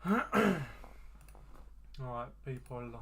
Alright, people.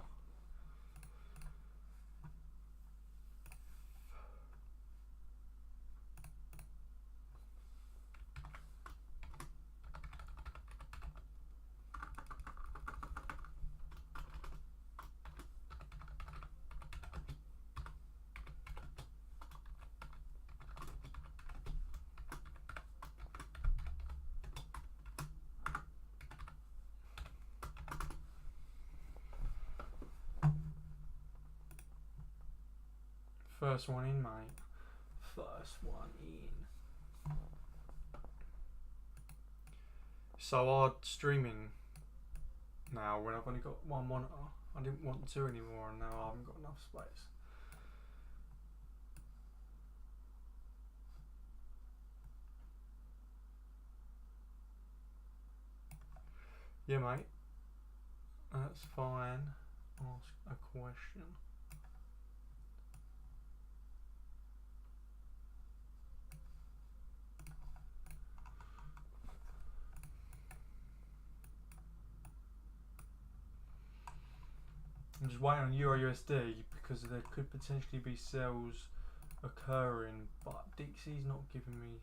First one in, mate. First one in. So our streaming now, when I've only got one monitor, I didn't want two anymore, and now I haven't got enough space. Yeah, mate. That's fine. Ask a question. I'm just waiting on EURUSD because there could potentially be sales occurring, but Dixie's not giving me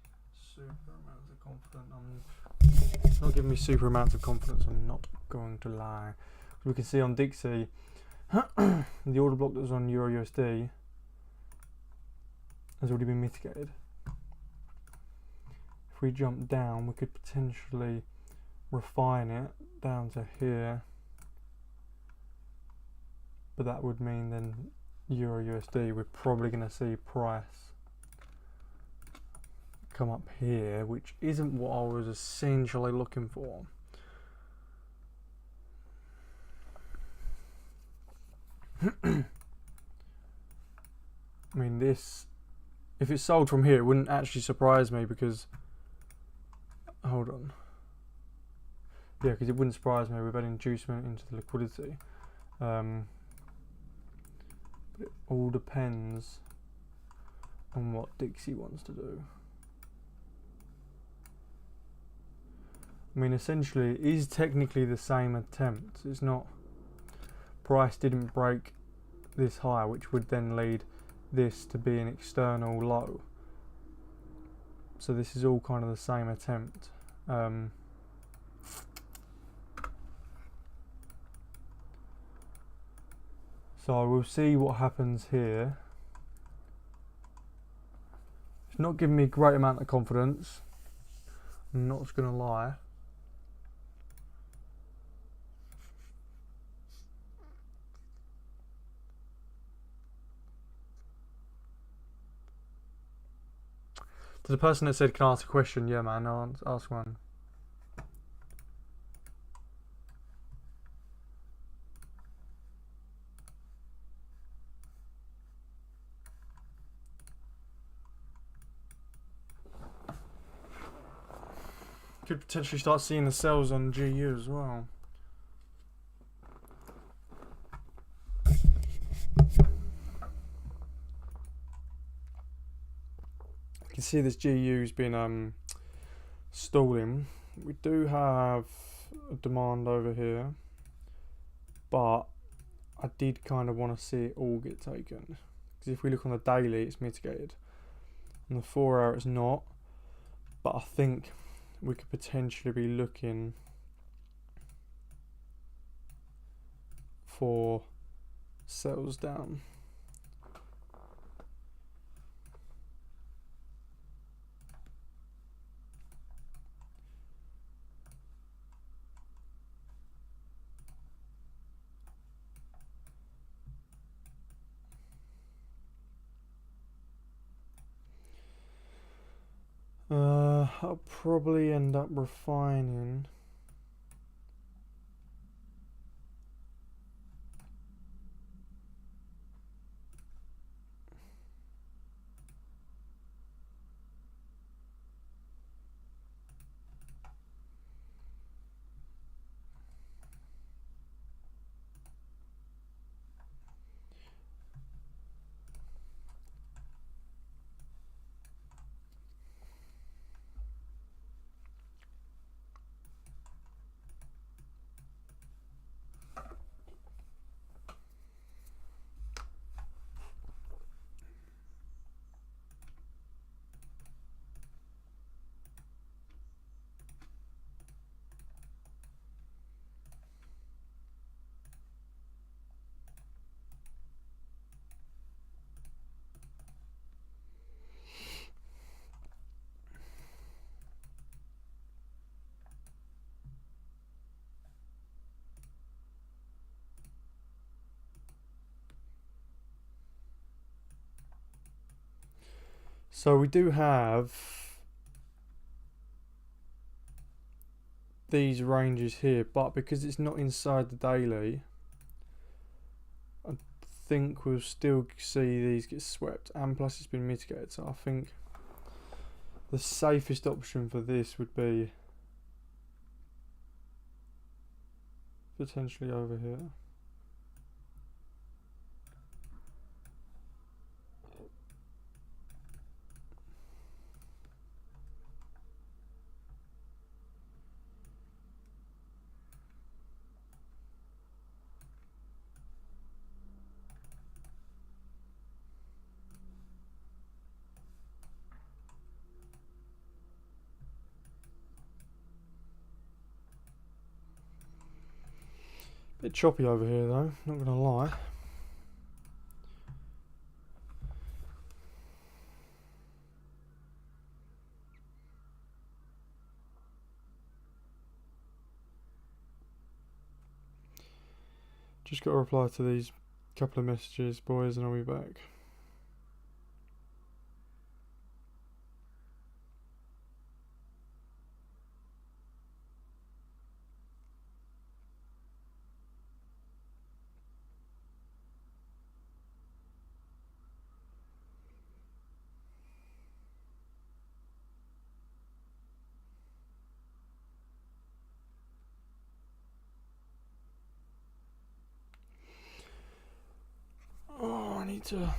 super amounts of confidence. It's not giving me super amounts of confidence, I'm not going to lie. We can see on Dixie, the order block that was on EURUSD has already been mitigated. If we jump down, we could potentially refine it down to here. But that would mean then EURUSD, we're probably going to see price come up here, which isn't what I was essentially looking for. I mean, this, if it's sold from here, it wouldn't actually surprise me because, hold on. Yeah, because it wouldn't surprise me. We've had inducement into the liquidity. It all depends on what Dixie wants to do. I mean, essentially, it is technically the same attempt. It's not, price didn't break this high, which would then lead this to be an external low. So this is all kind of the same attempt. So we'll see what happens here. It's not giving me a great amount of confidence. I'm not just gonna lie. To the person that said, can I ask a question? Yeah, man, I'll ask one. Could potentially start seeing the sells on GU as well. You can see this GU's been stalling. We do have a demand over here, but I did kind of want to see it all get taken, because if we look on the daily, it's mitigated. On the 4 hour, it's not, but I think we could potentially be looking for sells down. I'll probably end up refining. So we do have these ranges here, but because it's not inside the daily, I think we'll still see these get swept, and plus it's been mitigated. So I think the safest option for this would be potentially over here. Bit choppy over here though, not gonna lie. Just got to reply to these couple of messages, boys, and I'll be back. Oh, I need to...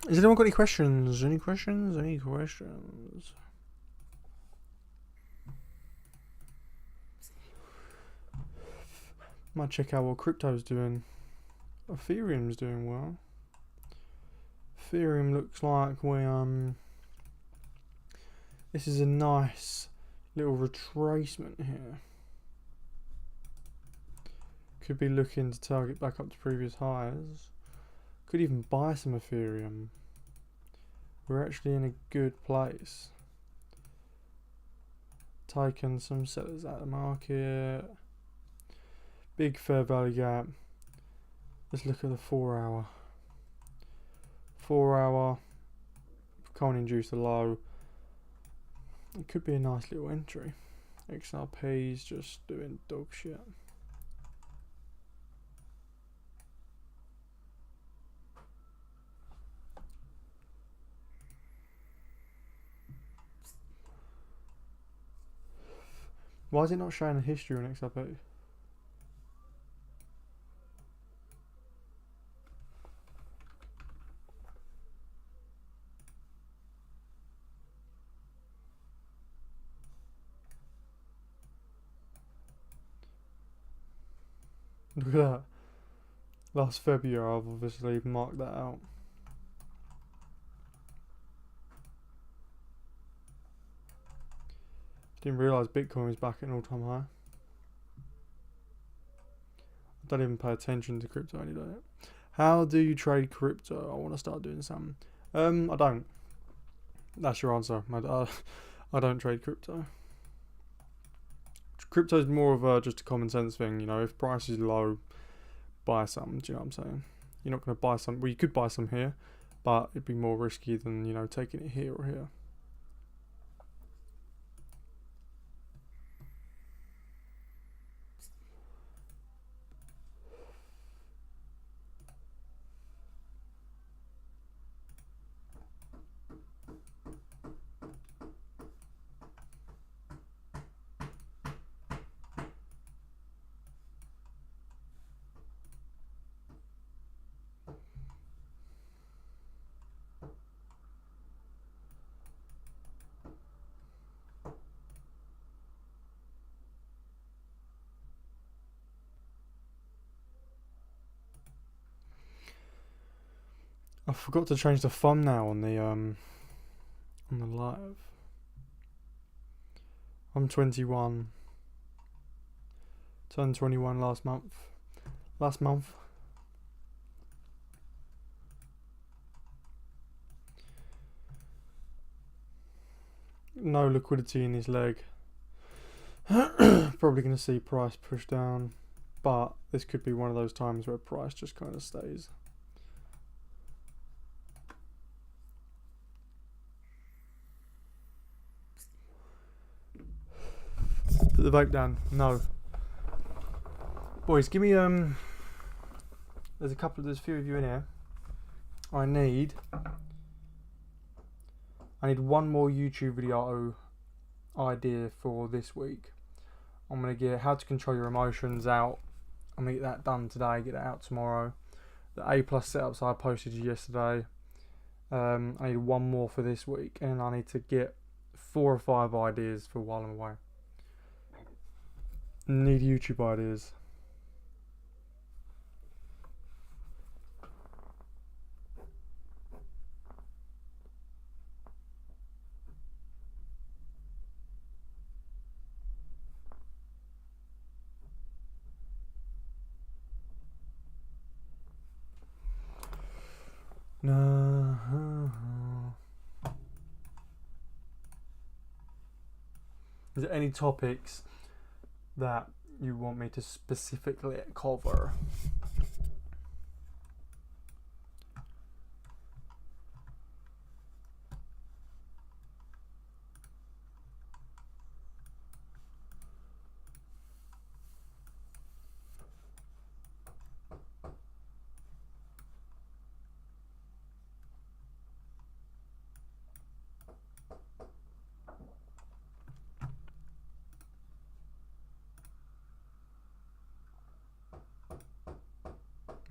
Has anyone got any questions? Any questions? Any questions? Might check out what crypto's doing. Ethereum's doing well. Ethereum looks like we this is a nice little retracement here. Could be looking to target back up to previous highs. Could even buy some Ethereum. We're actually in a good place. Taking some sellers out of the market. Big fair value gap. Let's look at the 4 hour. 4 hour. Can't induce a low. It could be a nice little entry. XRP's just doing dog shit. Why is it not showing a history on XRP? Look at that. Last February I've obviously marked that out. Didn't realise Bitcoin was back at an all-time high. I don't even pay attention to crypto any day. How do you trade crypto? I want to start doing some. I don't. That's your answer. I don't trade crypto. Crypto's more of a just a common sense thing, you know. If price is low, buy some. Do you know what I'm saying? You're not going to buy some. Well, you could buy some here, but it'd be more risky than, you know, taking it here or here. I forgot to change the thumbnail on the live. I'm 21. Turned 21 last month. No liquidity in his leg. Probably going to see price push down, but this could be one of those times where price just kind of stays. Put the vape down. No. Boys, give me there's a few of you in here. I need one more YouTube video idea for this week. I'm gonna get how to control your emotions out. I'm gonna get that done today, get it out tomorrow. The A+ setups I posted yesterday. I need one more for this week, and I need to get 4 or 5 ideas for while I'm away. Need YouTube ideas. No. Is there any topics that you want me to specifically cover?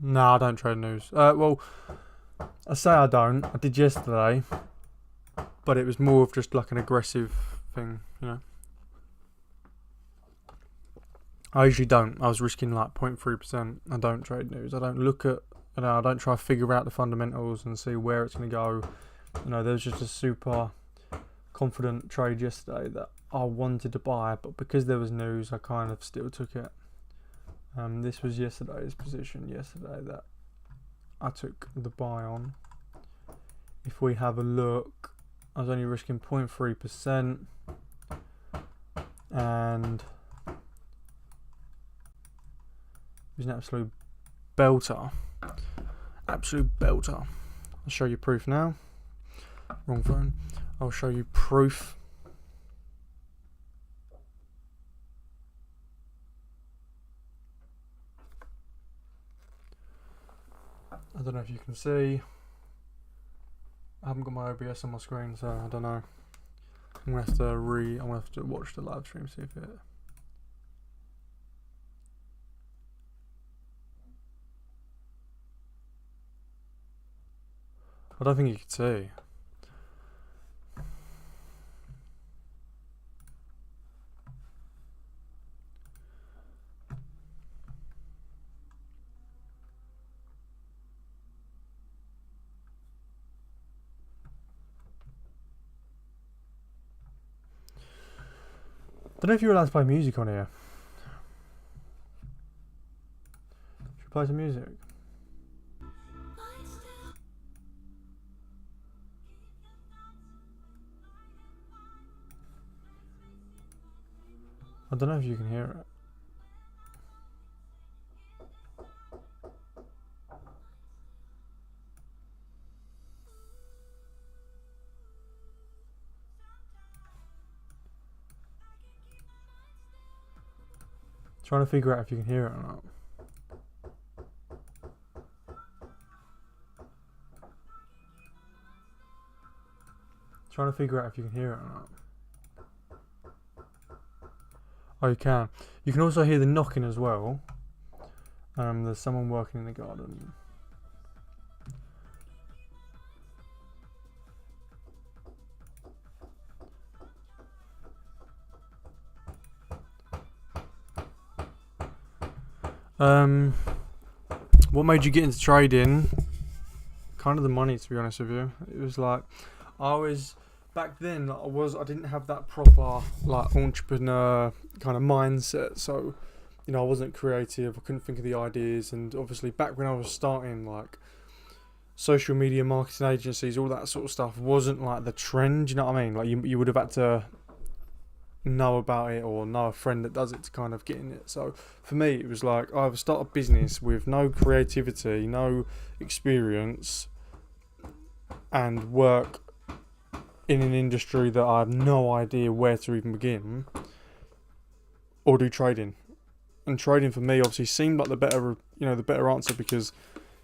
No, I don't trade news. Well, I say I don't. I did yesterday, but it was more of just like an aggressive thing, you know. I usually don't. I was risking like 0.3%. I don't trade news. I don't look at, I don't try to figure out the fundamentals and see where it's going to go. You know, there was just a super confident trade yesterday that I wanted to buy, but because there was news, I kind of still took it. This was yesterday's position that I took the buy on. If we have a look, I was only risking 0.3%, and it was an absolute belter. Absolute belter. I'll show you proof now. Wrong phone. I'll show you proof. I don't know if you can see. I haven't got my OBS on my screen, so I don't know. I'm gonna have to watch the live stream, see if it. I don't think you can see. I don't know if you're allowed to play music on here. Should we play some music? I don't know if you can hear it. Trying to figure out if you can hear it or not. Trying to figure out if you can hear it or not. Oh, you can. You can also hear the knocking as well. There's someone working in the garden. What made you get into trading? kind of the money, to be honest with you. It was like, I was, back then, like, I didn't have that proper, like, entrepreneur kind of mindset, so, you know, I wasn't creative, I couldn't think of the ideas, and obviously back when I was starting, like, social media marketing agencies, all that sort of stuff wasn't like the trend, you know what I mean? Like, you would have had to know about it or know a friend that does it to kind of get in it. So for me, it was like, I either start a business with no creativity, no experience, and work in an industry that I have no idea where to even begin, or do trading. And trading for me obviously seemed like the better answer, because,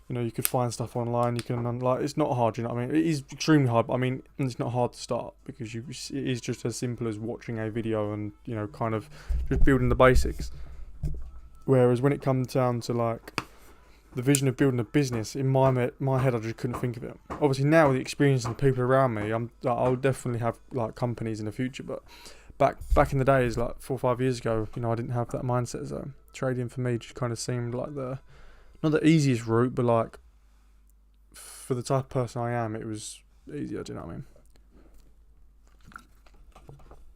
you know, you could find stuff online. You can, like, it's not hard, you know what I mean? It is extremely hard, but I mean, it's not hard to start, because it is just as simple as watching a video and, you know, kind of just building the basics. Whereas when it comes down to, like, the vision of building a business, in my head, I just couldn't think of it. Obviously now with the experience and the people around me, I'll definitely have, like, companies in the future, but back in the days, like 4 or 5 years ago, you know, I didn't have that mindset. So trading for me just kind of seemed like not the easiest route, but, like, for the type of person I am, it was easier, do you know what I mean?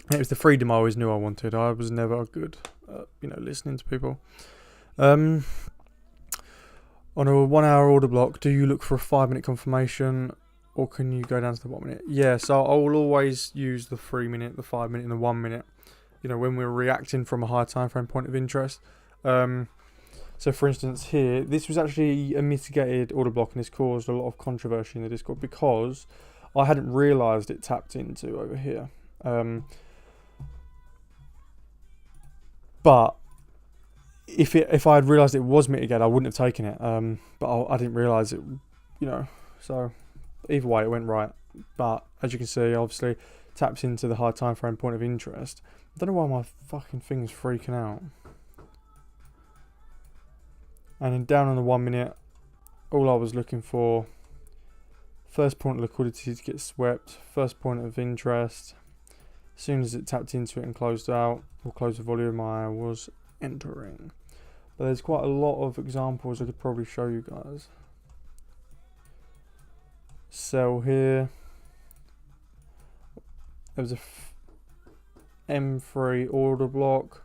And it was the freedom I always knew I wanted. I was never good at, you know, listening to people. On a 1 hour order block, do you look for a 5-minute confirmation, or can you go down to the 1 minute? Yeah, so I will always use the 3 minute, the 5 minute, and the 1 minute, you know, when we're reacting from a high time frame point of interest. So for instance here, this was actually a mitigated order block, and this caused a lot of controversy in the Discord because I hadn't realised it tapped into over here. But if I had realised it was mitigated, I wouldn't have taken it. But I didn't realise it, you know. So either way, it went right. But as you can see, obviously taps into the high time frame point of interest. I don't know why my fucking thing's freaking out. And then down on the 1 minute, all I was looking for, first point of liquidity to get swept, first point of interest. As soon as it tapped into it and closed out, or closed the volume, I was entering. But there's quite a lot of examples I could probably show you guys. Sell here. There was a M3 order block.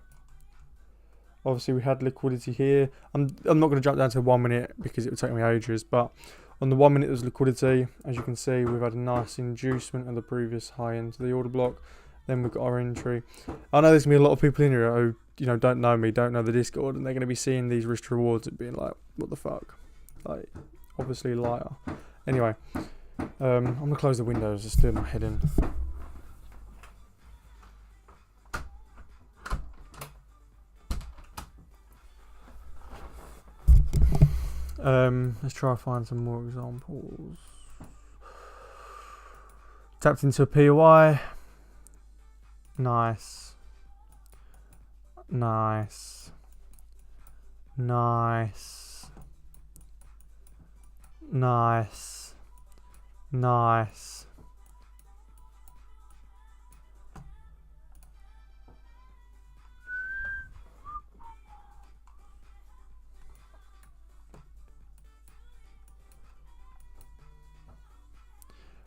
Obviously we had liquidity here. I'm not going to jump down to 1 minute because it would take me ages, but on the 1 minute there's liquidity. As you can see, we've had a nice inducement of the previous high into the order block. Then we've got our entry. I know there's going to be a lot of people in here who, you know, don't know me, don't know the Discord, and they're going to be seeing these risk rewards and being like, what the fuck? Like, obviously a liar. Anyway, I'm going to close the windows to steer my head in. Let's try to find some more examples. Tapped into a POI. Nice. Nice. Nice. Nice. Nice.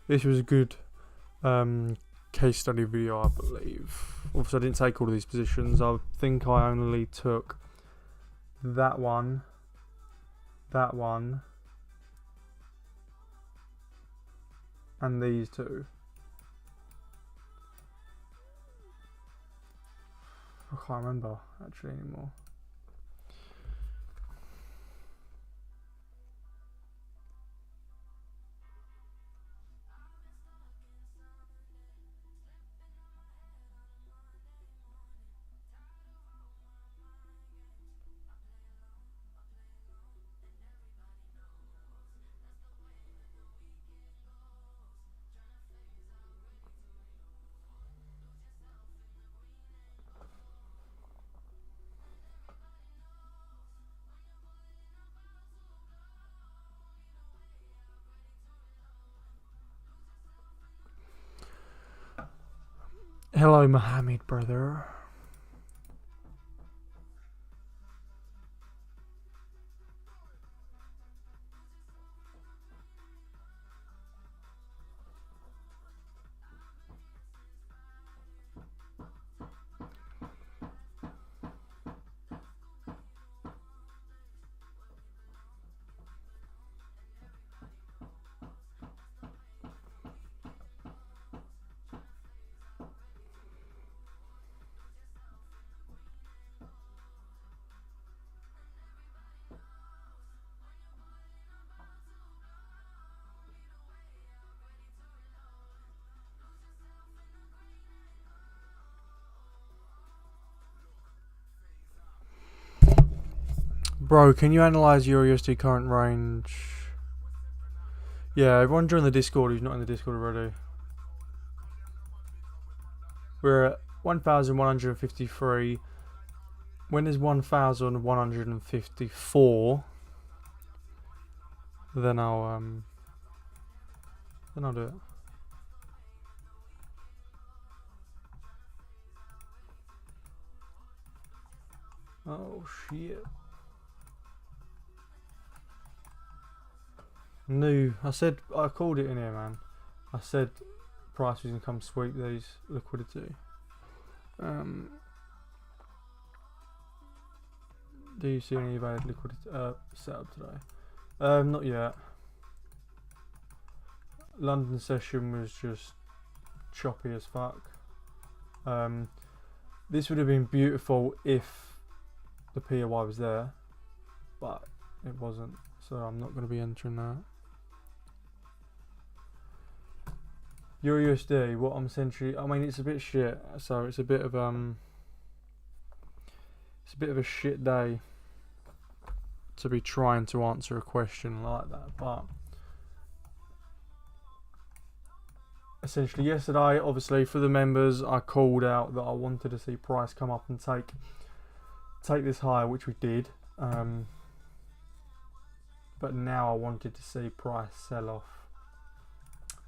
This was a good case study video, I believe. Obviously I didn't take all of these positions. I think I only took that one, and these two. I can't remember actually anymore. Hello, Mohammed, brother. Bro, can you analyse Euro USD current range? Yeah, everyone join the Discord who's not in the Discord already. We're at 1,153. When there's 1,154, then I'll do it. Oh shit. No, I called it in here, man. I said price was gonna come sweep these liquidity. Do you see any valid liquidity setup today? Not yet. London session was just choppy as fuck. This would have been beautiful if the POI was there, but it wasn't, so I'm not going to be entering that. Euro USD, what I'm essentially, I mean, it's a bit shit, so it's a bit of a shit day to be trying to answer a question like that, but essentially yesterday, obviously for the members, I called out that I wanted to see price come up and take this higher, which we did, but now I wanted to see price sell off,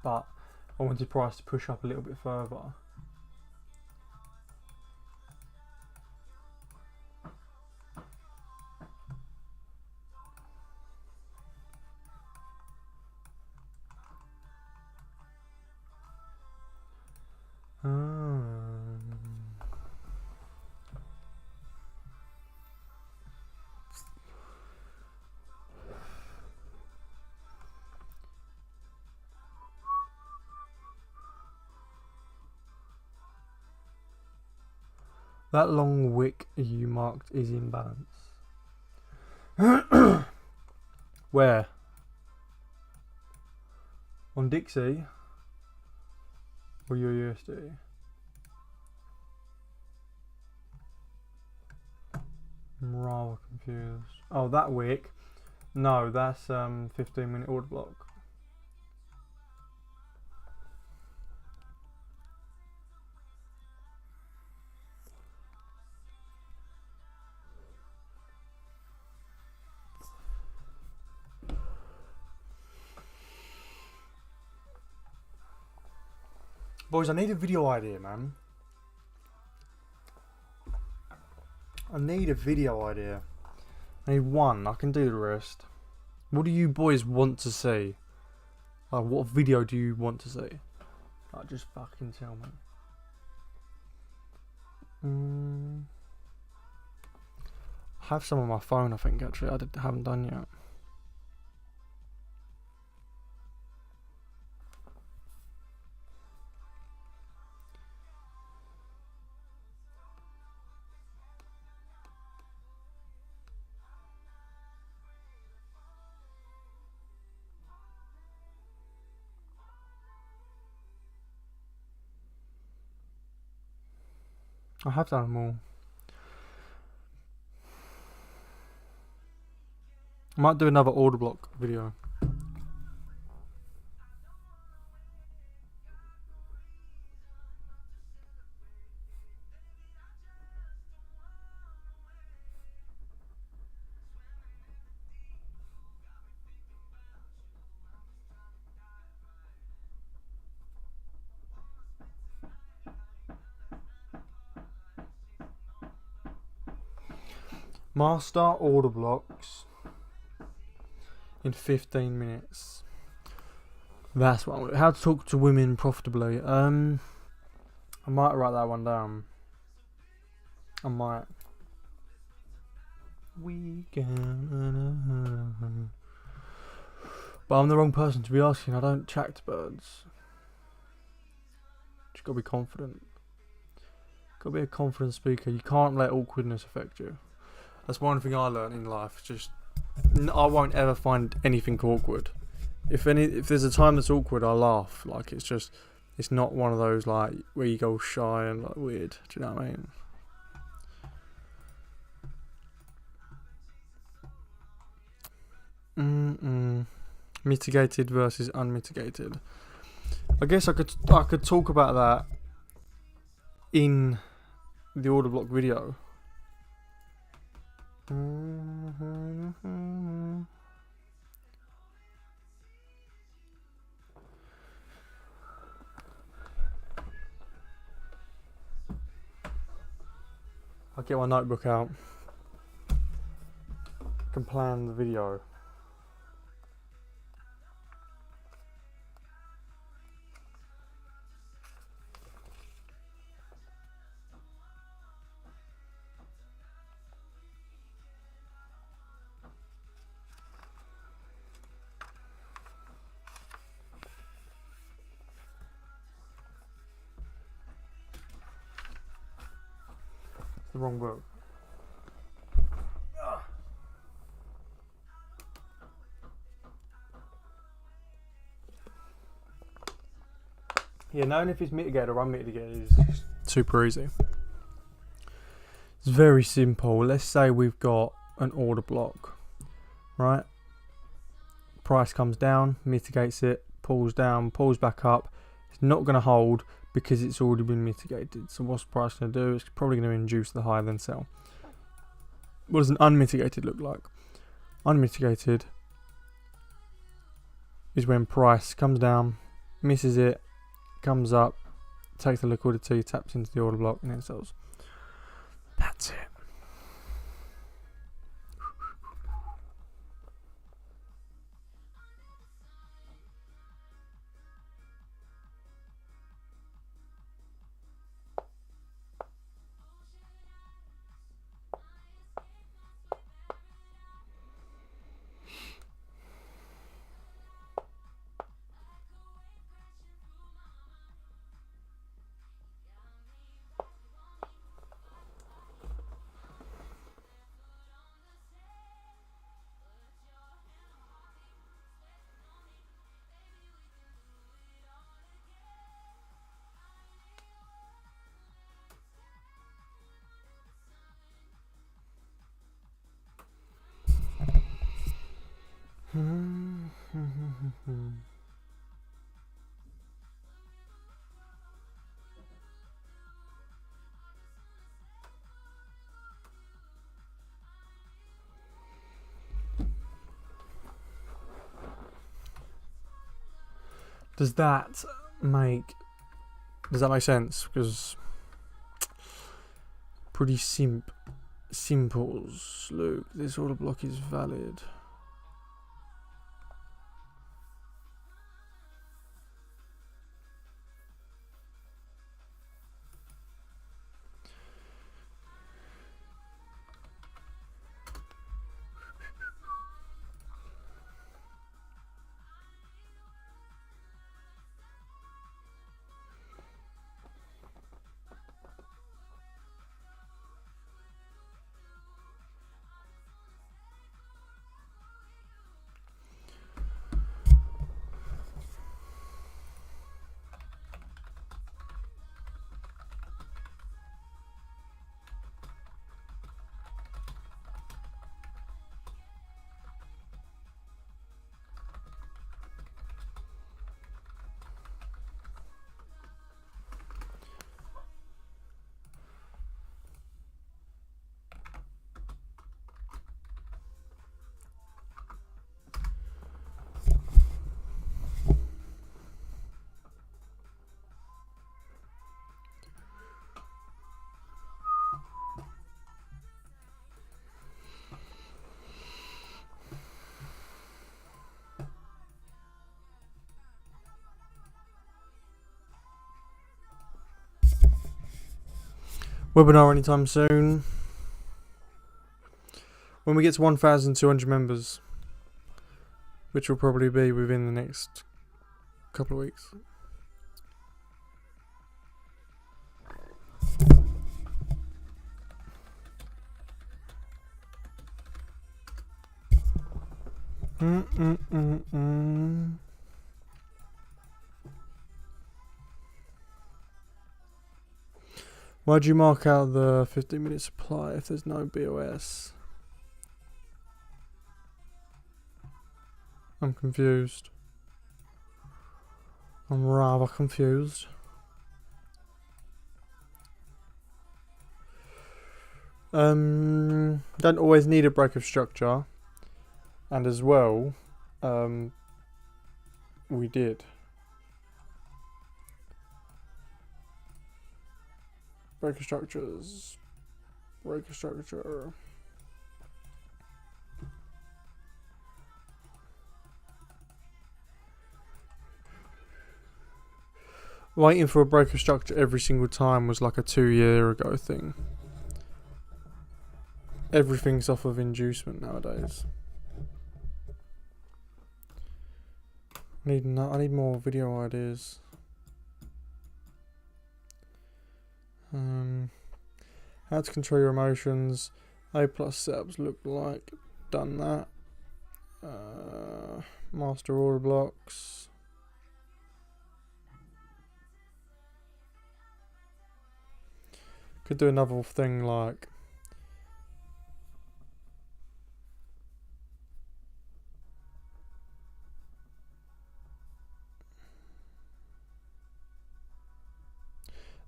but I wanted price to push up a little bit further. That long wick you marked is in balance. Where? On Dixie? Or your USD? I'm rather confused. Oh, that wick? No, that's 15-minute order block. Boys, I need a video idea, man. I need a video idea. I need one. I can do the rest. What do you boys want to see? Like, what video do you want to see? Like, just fucking tell me. I have some on my phone, I think, actually. I haven't done yet. I have done them all. I might do another order block video. Master order blocks in 15 minutes. That's what. How to talk to women profitably. I might write that one down. I might. But I'm the wrong person to be asking. I don't chat to birds. Just gotta be confident. Gotta be a confident speaker. You can't let awkwardness affect you. That's one thing I learned in life. Just I won't ever find anything awkward. If there's a time that's awkward, I laugh. Like it's not one of those like where you go shy and like weird. Do you know what I mean? Mitigated versus unmitigated. I guess I could talk about that in the order block video. I'll get my notebook out. I can plan the video. The wrong book. Yeah, knowing if it's mitigated or unmitigated is super easy. It's very simple. Let's say we've got an order block, right? Price comes down, mitigates it, pulls down, pulls back up. It's not going to hold because it's already been mitigated. So what's the price going to do? It's probably going to induce the higher than sell. What does an unmitigated look like? Unmitigated is when price comes down, misses it, comes up, takes the liquidity, taps into the order block, and then sells. That's it. Does that make sense? Because pretty simple. Look, this order block is valid. Webinar anytime soon. When we get to 1,200 members, which will probably be within the next couple of weeks. Why'd you mark out the 15-minute supply if there's no BOS? I'm confused. I'm rather confused. Don't always need a break of structure. And as well, we did. Break of structures. Break of structure. Waiting for a break of structure every single time was like a 2 year ago thing. Everything's off of inducement nowadays. I need more video ideas. How to control your emotions. A+ setups look like. Done that. Master order blocks. Could do another thing like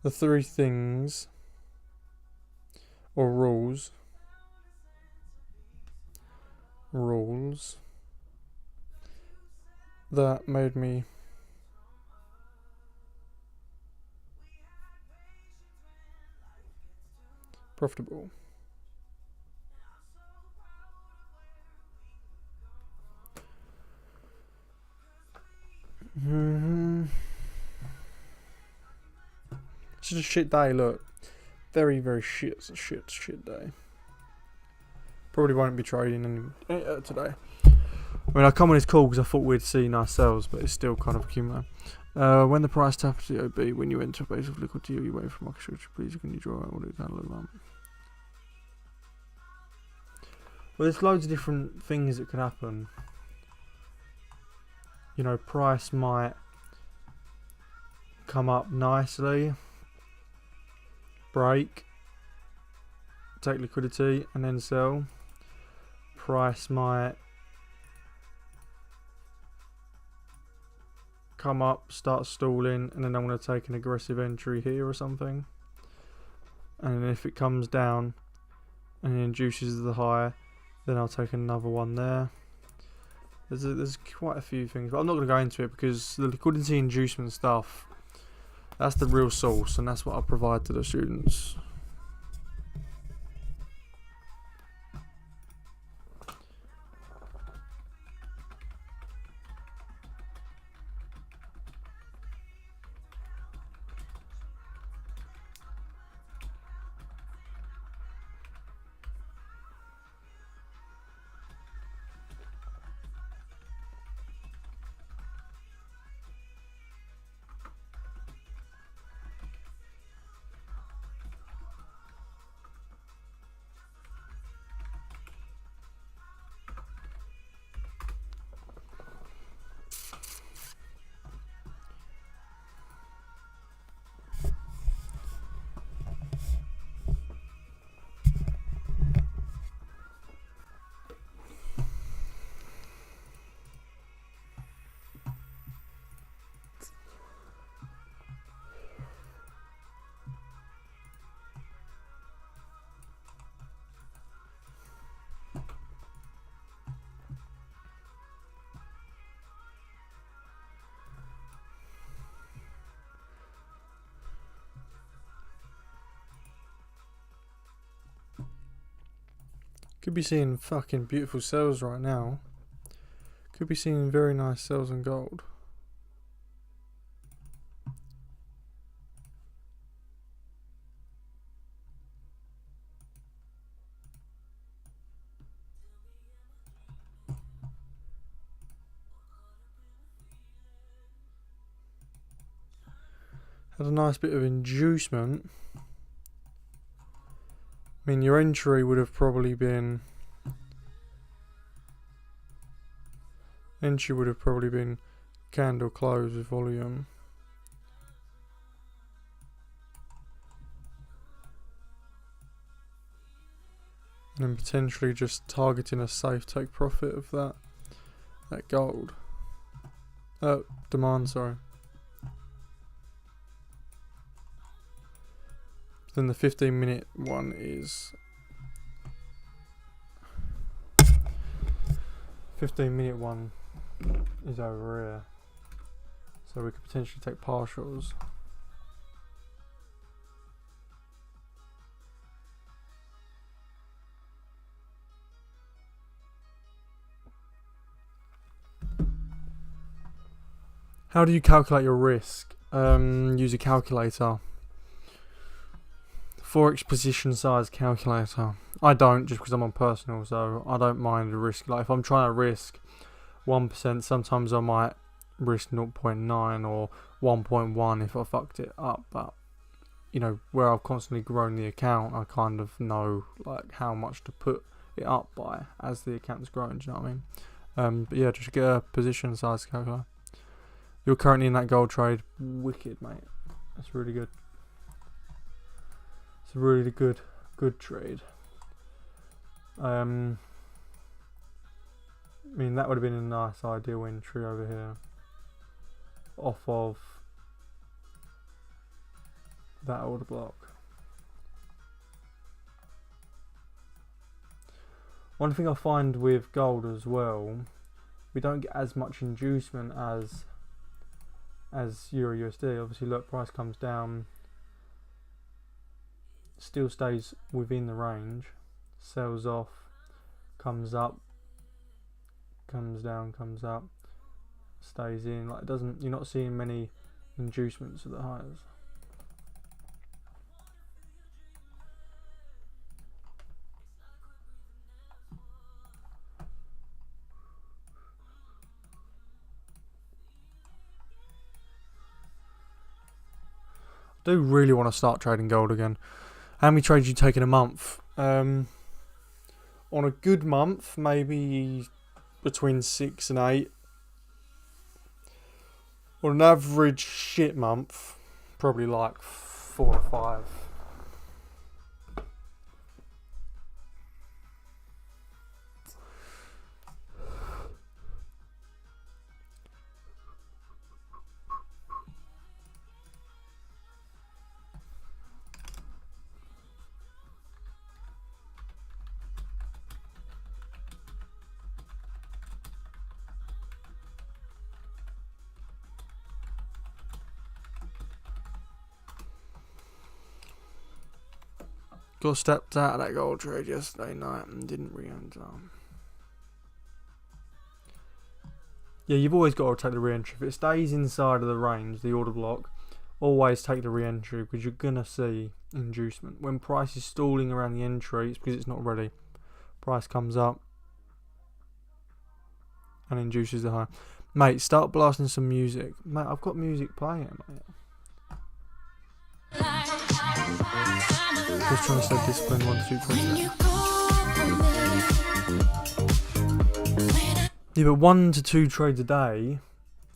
the 3 things or rules that made me profitable. It's just a shit day, look. Very, very shit. It's a shit day. Probably won't be trading any today. I mean, I come on this call because I thought we'd see nice sales, but it's still kind of accumulating. When the price taps the OB, when you enter a base of liquidity, you wait for market structure, please can you draw out what it kind of look like? Well, there's loads of different things that can happen. You know, price might come up nicely, break, take liquidity, and then sell. Price might come up, start stalling, and then I'm going to take an aggressive entry here or something. And then if it comes down and it induces the high, then I'll take another one there. There's quite a few things, but I'm not going to go into it because the liquidity inducement stuff, that's the real source, and that's what I provide to the students. Could be seeing fucking beautiful sales right now. Could be seeing very nice sales in gold. Had a nice bit of inducement. I mean, your entry would have probably been... Entry would have probably been candle close with volume. And then potentially just targeting a safe take profit of that That gold. Demand, sorry. Then the 15-minute one is 15-minute one is over here. So we could potentially take partials. How do you calculate your risk? Use a calculator. Forex position size calculator. I don't, just because I'm on personal, so I don't mind the risk. Like if I'm trying to risk 1%, sometimes I might risk 0.9 or 1.1 if I fucked it up. But you know, where I've constantly grown the account, I kind of know like how much to put it up by as the account's growing. Do you know what I mean? But yeah, just get a position size calculator. You're currently in that gold trade. Wicked, mate. That's really good. It's a really good trade. I mean, that would have been a nice ideal entry over here. Off of that order block. One thing I find with gold as well, we don't get as much inducement as Euro USD. Obviously, look, price comes down, still stays within the range, sells off, comes up, comes down, comes up, stays in. Like it doesn't. You're not seeing many inducements at the highs. I do really want to start trading gold again. How many trades you take in a month? On a good month, maybe between 6 and 8. On an average shit month, probably like 4 or 5. Got stepped out of that gold trade yesterday night and didn't re-enter. Yeah, you've always got to take the re-entry. If it stays inside of the range, the order block, always take the re-entry because you're going to see inducement. When price is stalling around the entry, it's because it's not ready. Price comes up and induces the high. Mate, start blasting some music. Mate, I've got music playing, mate. Just trying to stay disciplined. 1 to 2 trades. Yeah, but 1 to 2 trades a day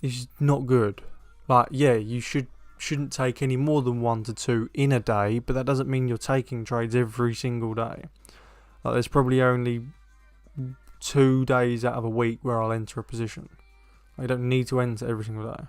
is not good. Like, yeah, you shouldn't take any more than 1 to 2 in a day, but that doesn't mean you're taking trades every single day. Like, there's probably only 2 days out of a week where I'll enter a position. I don't need to enter every single day.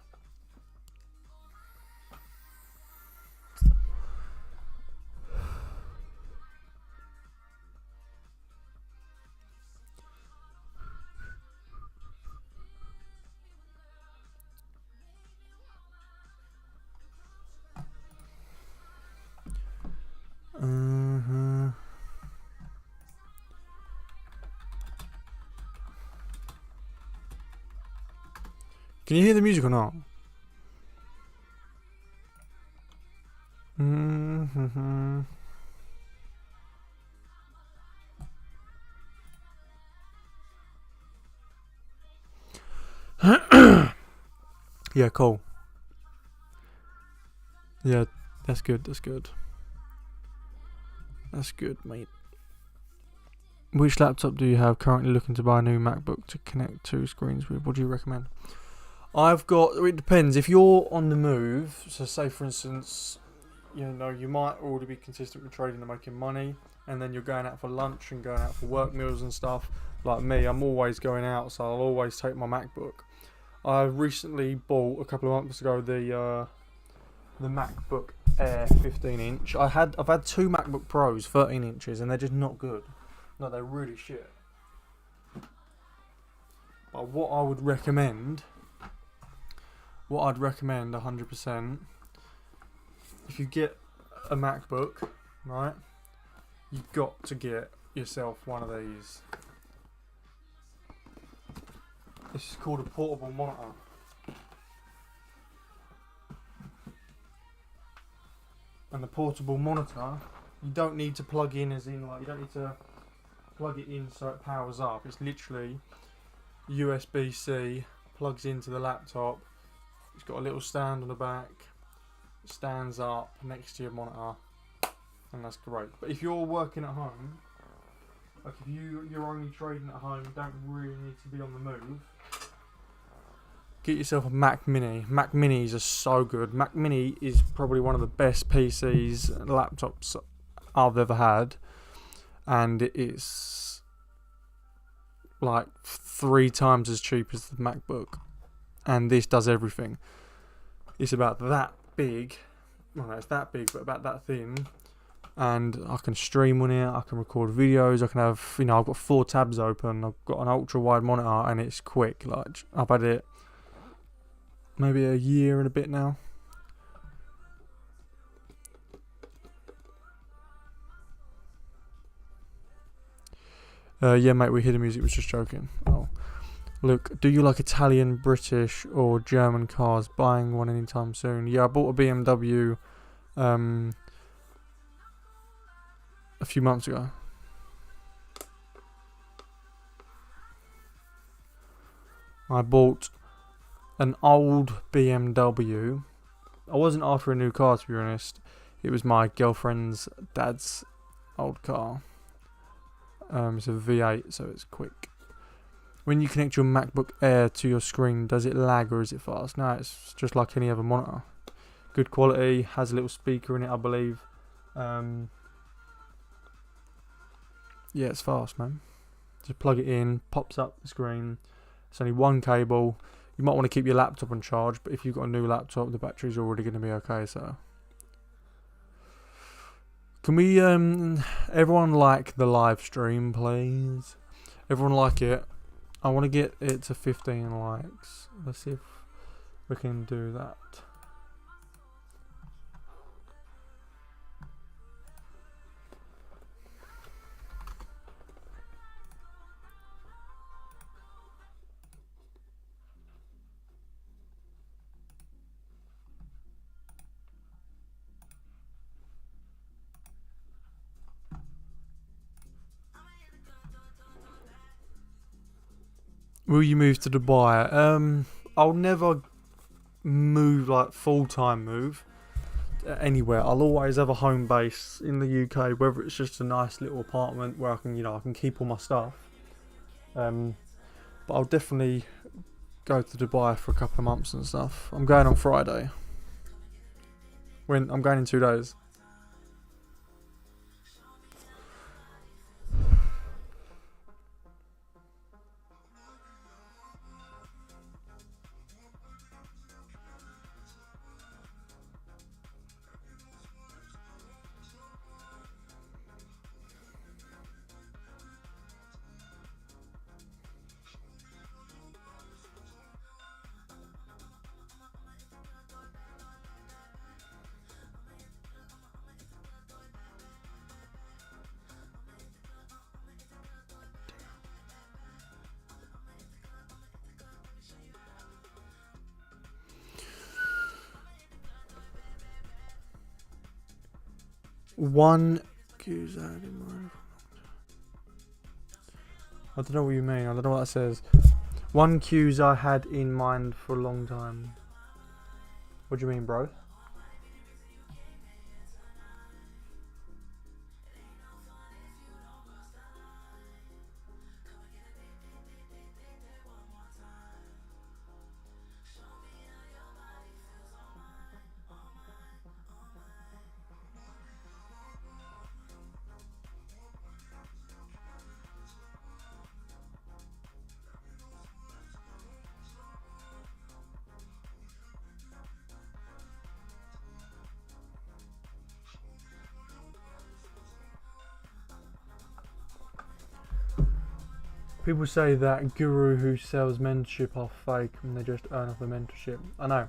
Can you hear the music or not? Yeah, cool. Yeah, that's good, that's good. That's good, mate. Which laptop do you have? Currently looking to buy a new MacBook to connect 2 screens with. What do you recommend? I've got, it depends. If you're on the move, so say for instance, you know, you might already be consistent with trading and making money, and then you're going out for lunch and going out for work meals and stuff. Like me, I'm always going out, so I'll always take my MacBook. I recently bought a couple of months ago the MacBook Air 15-inch. I've had 2 MacBook Pros 13 inches, and they're just not good. No, they're really shit. But what I'd recommend 100%, if you get a MacBook, right, you've got to get yourself one of these. This is called a portable monitor. And the portable monitor, you don't need to plug in as in, like, you don't need to plug it in so it powers up. It's literally USB-C, plugs into the laptop. It's got a little stand on the back, it stands up next to your monitor, and that's great. But if you're working at home, like if you're only trading at home, you don't really need to be on the move, get yourself a Mac Mini. Mac Minis are so good. Mac Mini is probably one of the best PCs and laptops I've ever had, and it is like 3 times as cheap as the MacBook, and this does everything. It's about that big, well, no, it's that big, but about that thin, and I can stream on it, I can record videos, I can have, you know, I've got 4 tabs open, I've got an ultra wide monitor, and it's quick. Like, I've had it maybe a year and a bit now. Yeah, mate, we hear the music, was just joking. Oh. Look, do you like Italian, British, or German cars? Buying one anytime soon? Yeah, I bought a BMW a few months ago. I bought an old BMW. I wasn't after a new car, to be honest. It was my girlfriend's dad's old car. It's a V8, so it's quick. When you connect your MacBook Air to your screen, does it lag or is it fast? No, it's just like any other monitor. Good quality, has a little speaker in it, I believe. Yeah, it's fast, man. Just plug it in, pops up the screen. It's only one cable. You might want to keep your laptop on charge, but if you've got a new laptop, the battery's already going to be okay, so. Can we, everyone like the live stream, please? Everyone like it. I want to get it to 15 likes. Let's see if we can do that. Will you move to Dubai? I'll never move, like full-time move anywhere. I'll always have a home base in the UK, whether it's just a nice little apartment where I can, you know, I can keep all my stuff. But I'll definitely go to Dubai for a couple of months and stuff. I'm going on Friday. I'm going in 2 days. One Q's I had in mind. I don't know what you mean. I don't know what that says. 1 Q's I had in mind for a long time. What do you mean, bro? People say that guru who sells mentorship are fake and they just earn off the mentorship. I know.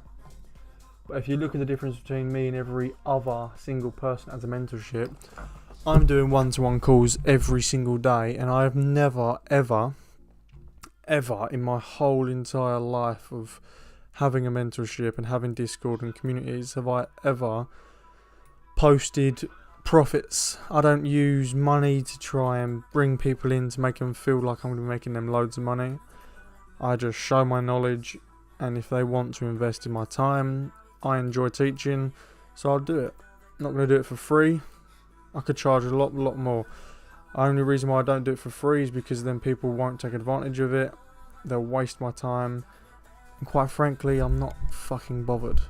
But if you look at the difference between me and every other single person as a mentorship, I'm doing one-to-one calls every single day, and I have never, ever in my whole entire life of having a mentorship and having Discord and communities have I ever posted profits. I don't use money to try and bring people in to make them feel like I'm going to be making them loads of money. I just show my knowledge, and if they want to invest in my time, I enjoy teaching, so I'll do it. I'm not going to do it for free. I could charge a lot more. The only reason why I don't do it for free is because then people won't take advantage of it. They'll waste my time. And quite frankly, I'm not fucking bothered.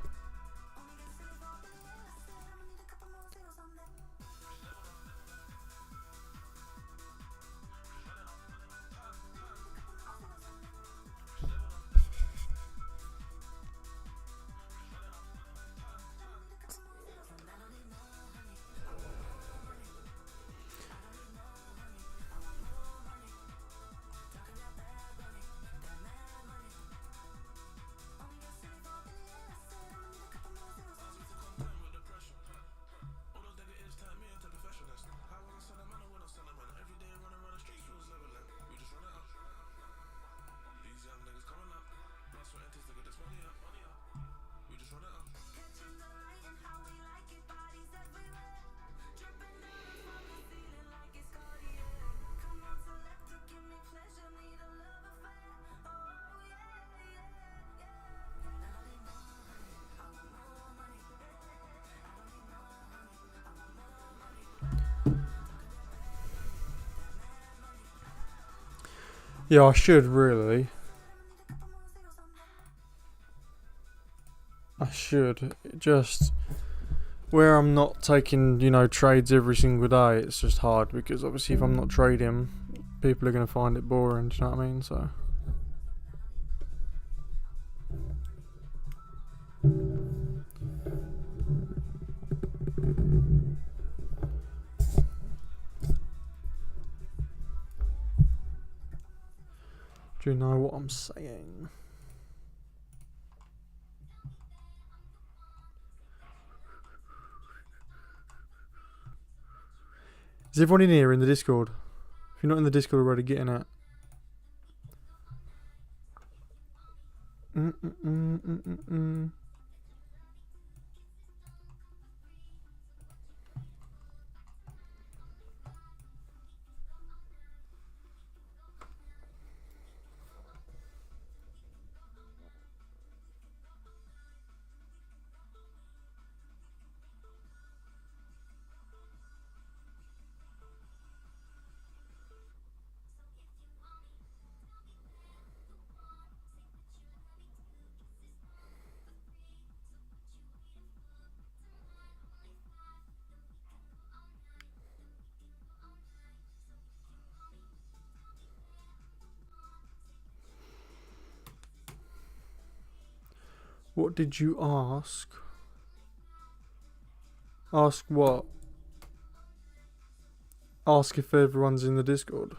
Yeah, I should really. I should. Just where I'm not taking, trades every single day, it's just hard because obviously if I'm not trading, people are going to find it boring, do you know what I mean? So. Do you know what I'm saying? Is everyone in here in the Discord? If you're not in the Discord already, get in it. What did you ask? Ask what? Ask if everyone's in the Discord.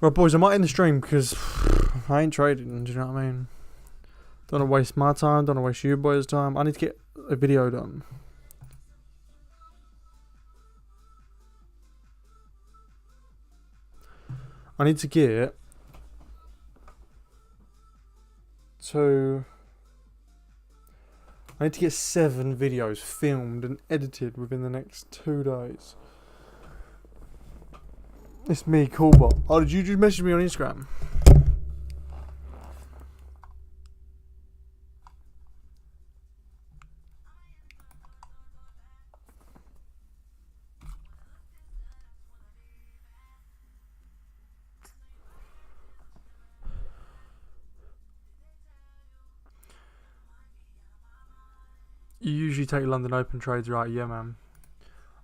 Right, boys, I might end the stream because I ain't trading, do you know what I mean? Don't want to waste my time, don't want to waste you boys' time. I need to get a video done. I need to get I need to get 7 videos filmed and edited within the next 2 days. It's me, Coolbot. Oh, did you just message me on Instagram? usually take London Open trades, right? Yeah, man.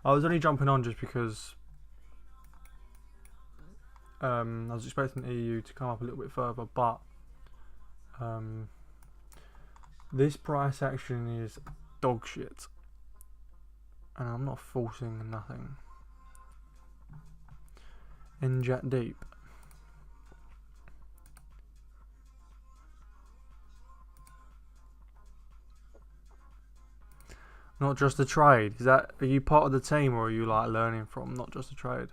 I was only jumping on just because I was expecting the EU to come up a little bit further, but this price action is dog shit, and I'm not forcing nothing. NJAT deep. Not just a trade. Is that, are you part of the team, or are you like learning from not just a trade?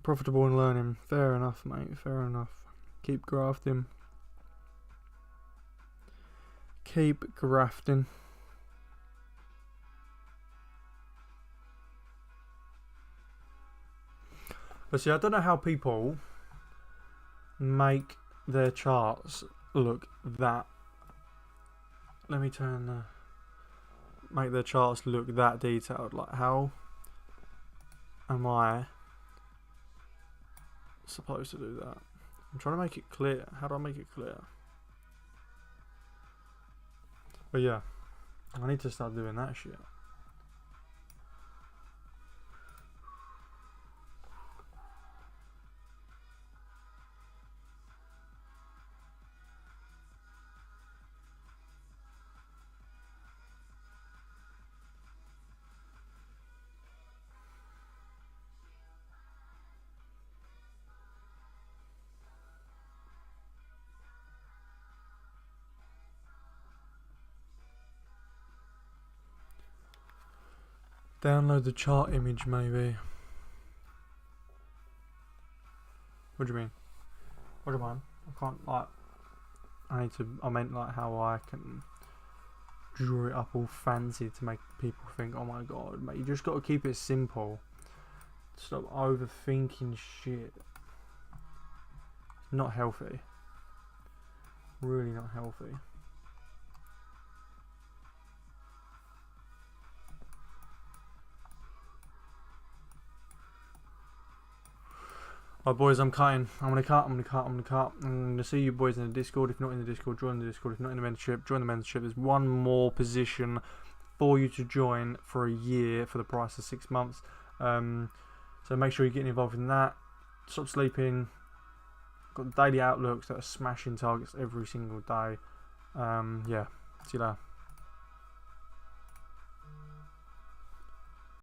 Profitable in learning. Fair enough, mate. Fair enough. Keep grafting. Keep grafting. But see, I don't know how people make their charts look that. Let me turn. Make their charts look that detailed. Like, how am I supposed to do that? I'm trying to make it clear. How do I make it clear? But yeah, I need to start doing that shit. Download the chart image, maybe. What do you mean? What do you mean? I can't, like, I meant like how I can draw it up all fancy to make people think, oh my god, mate, you just got to keep it simple. Stop overthinking shit. Not healthy. Really not healthy. Alright boys, I'm cutting. I'm gonna cut. I'm gonna see you boys in the Discord. If not in the Discord, join the Discord. If not in the membership, join the membership. There's one more position for you to join for a year for the price of 6 months. So make sure you're getting involved in that. Stop sleeping. Got daily outlooks that are smashing targets every single day. Yeah, see you later.